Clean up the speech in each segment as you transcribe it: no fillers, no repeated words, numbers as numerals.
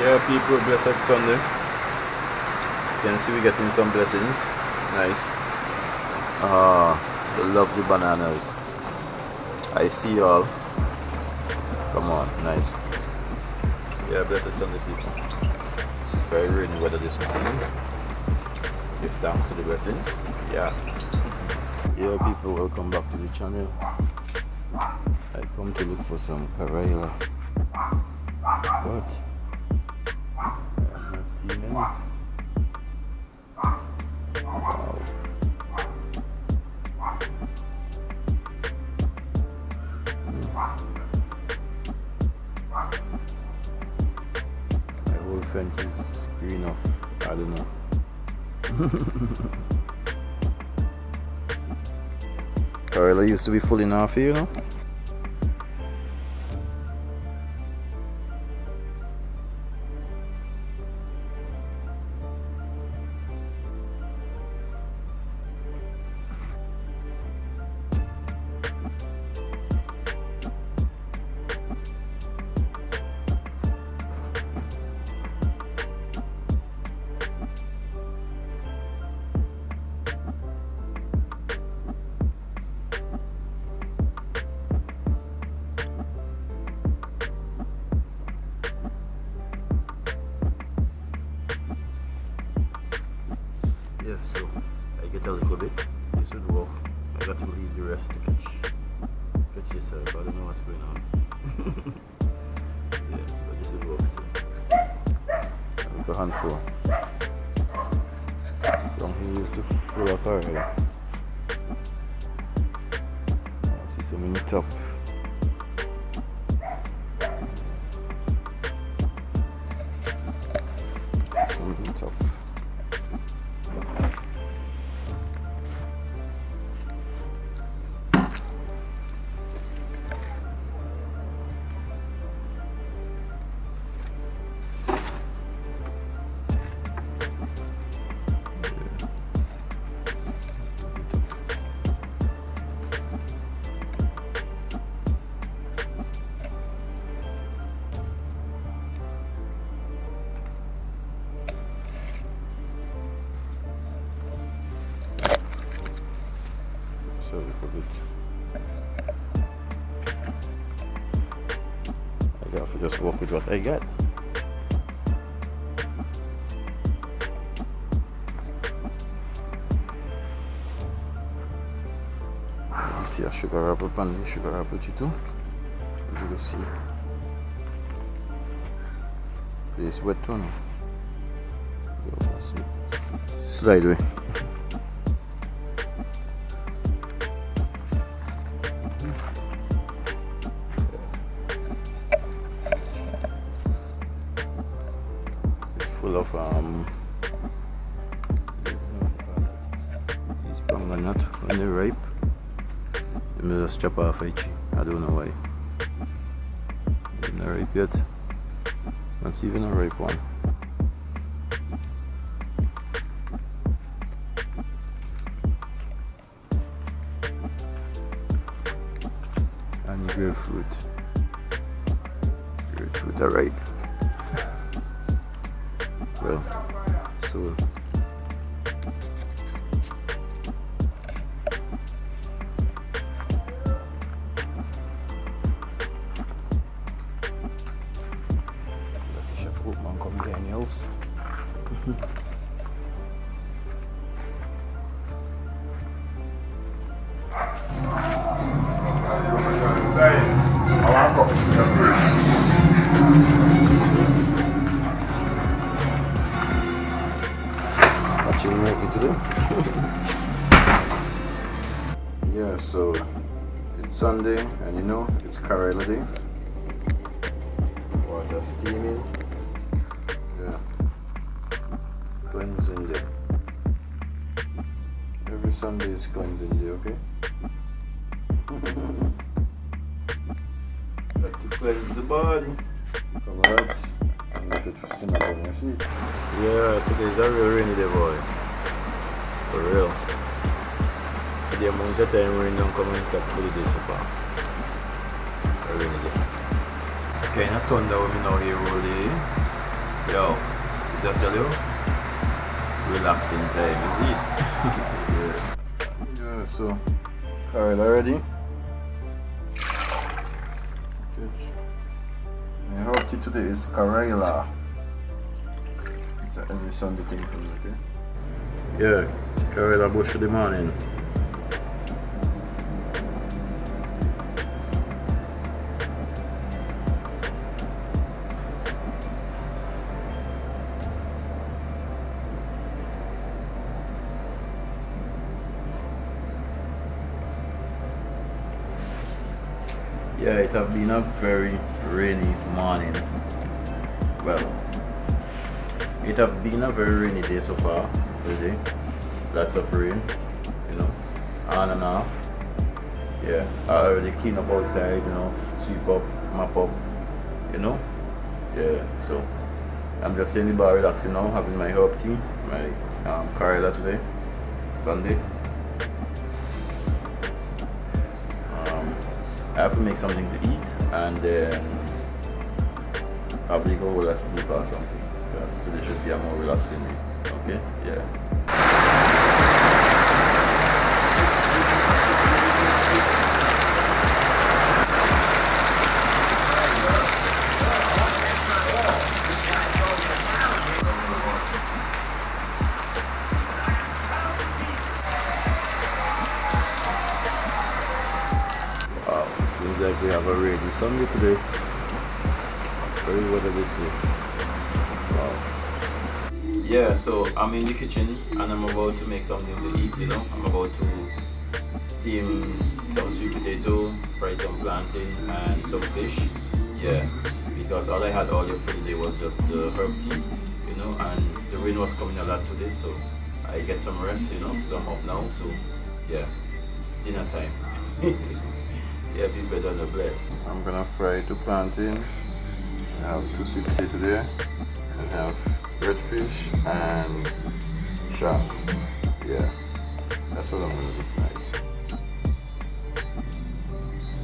Yeah, people, blessed Sunday. You can see we getting some blessings. Nice. The lovely bananas. I see y'all. Come on, nice. Yeah, blessed Sunday, people. Very rainy weather this morning. Give thanks to the blessings. Yeah. Yeah, people, welcome back to the channel. I come to look for some Karaila, but I'm not seeing any. Wow. My whole fence is green off. I don't know. Karaila used to be full enough here, you know. Yeah, so I get a little bit. This would work. I got to leave the rest to catch yourself. I don't know what's going on. Yeah, but this would work still. Like a handful. Down here used to full of already. I see some in the top. Some in the top. So a bit. I got to just work with what I got. You see a sugar apple pan, sugar apple too. You can see. This wet one. Slide away. Full of these banga nut when they're ripe. Let me just chop off each. I don't know why. It's not ripe yet. Not even a ripe one. And grapefruit. Grapefruit are ripe. Well, so the fish up man come down the house. What you make it today? Yeah, so it's Sunday and you know it's Karaila day. Water steaming. Yeah. Cleansing day. Every Sunday is cleansing day, okay? Like to cleanse the body. Come out. And if it simmer down your seat. Yeah, today's a real rainy day, boy. For real. The amount of time rain don't come and stop for the day so far. A rainy day. Okay, not thunder when we now here all day. Yo, is that tell you? Relaxing time, is it? Yeah, so Kyle already. My hobby today is Karela. It's an every Sunday thing for me, okay? Yeah, Karela bush for the morning. Yeah, it has been a very rainy morning. Well, it has been a very rainy day so far for the day. Lots of rain, you know, on and off. Yeah, I already clean up outside, you know, sweep up, mop up, you know. Yeah, so I'm just in the bar relaxing now, having my herb tea, my Karela today, Sunday. I have to make something to eat and then probably go hold a sleep or something, because today should be a more relaxing day. Okay? Yeah. Wow, seems like we have a rainy Sunday today. Very weather good today. Wow. Yeah, so I'm in the kitchen and I'm about to make something to eat, you know. I'm about to steam some sweet potato, fry some plantain and some fish. Yeah, because all I had all day for the day was just herb tea, you know, and the rain was coming a lot today, so I get some rest, you know, so I'm up now, so yeah, it's dinner time. Yeah, be better than blessed. I'm gonna fry 2 plantain. I have 2 sweet potato there. I have redfish and shark. Yeah, that's what I'm gonna do tonight.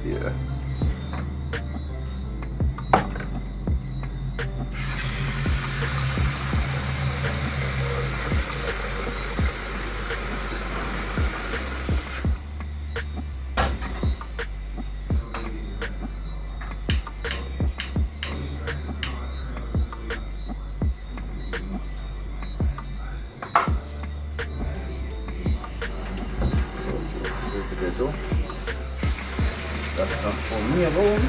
Yeah. Potato. That's not for me alone.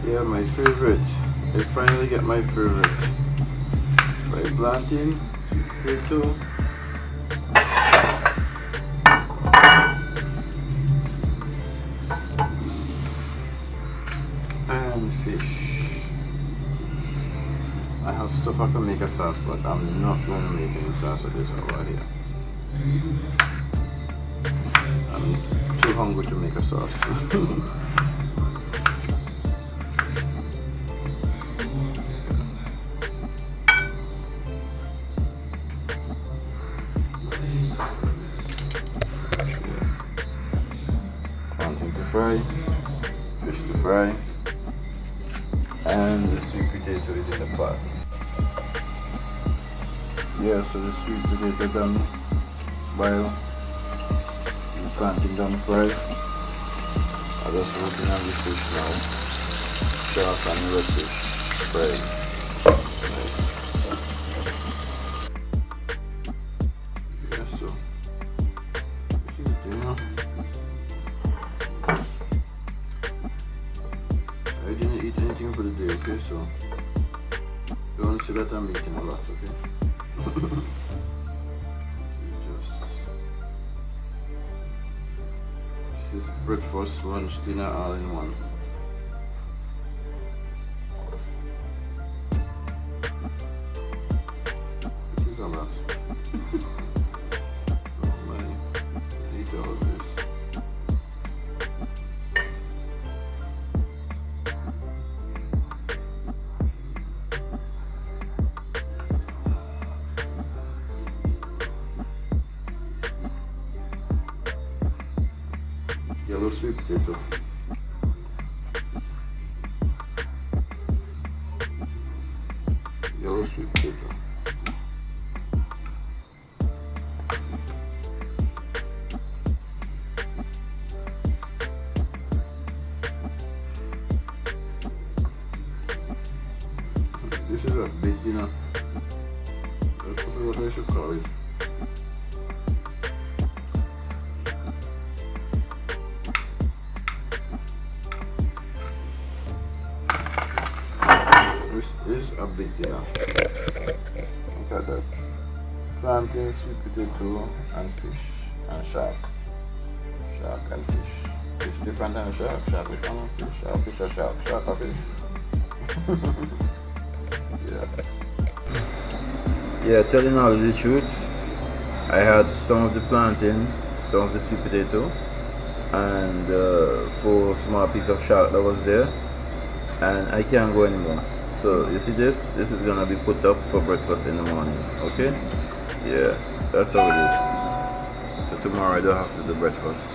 Yeah, my favorite. I finally get my favorite. Fried plantain, sweet potato, and fish. I have stuff I can make a sauce, but I'm not going to make any sauce of this over here. I'm too hungry to make a sauce. Plantain to fry, fish to fry, and the sweet potato is in the pot. Yeah, so the sweet potato done boil, the plantain done fry. I just working on the fish now, shark and redfish fried. Yeah, so this is dinner. I didn't eat anything for the day, okay? So don't say that I'm eating a lot, okay? This is breakfast, lunch, dinner, all in one. It is a lot. Oh my, I eat all this. Yellow sweet potato. Yellow sweet potato. This is a big dinner. That's what I should call it. This is a big dinner. Look at that. Plantain, sweet potato, and fish, and shark. Shark and fish. Fish different than shark. Shark which one? Fish. Fish or shark? Shark or fish? Yeah, telling all the truth, I had some of the plantain, some of the sweet potato, and 4 small pieces of shark that was there, and I can't go anymore. So you see this is gonna be put up for breakfast in the morning, okay? Yeah, that's how it is. So tomorrow I don't have to do breakfast.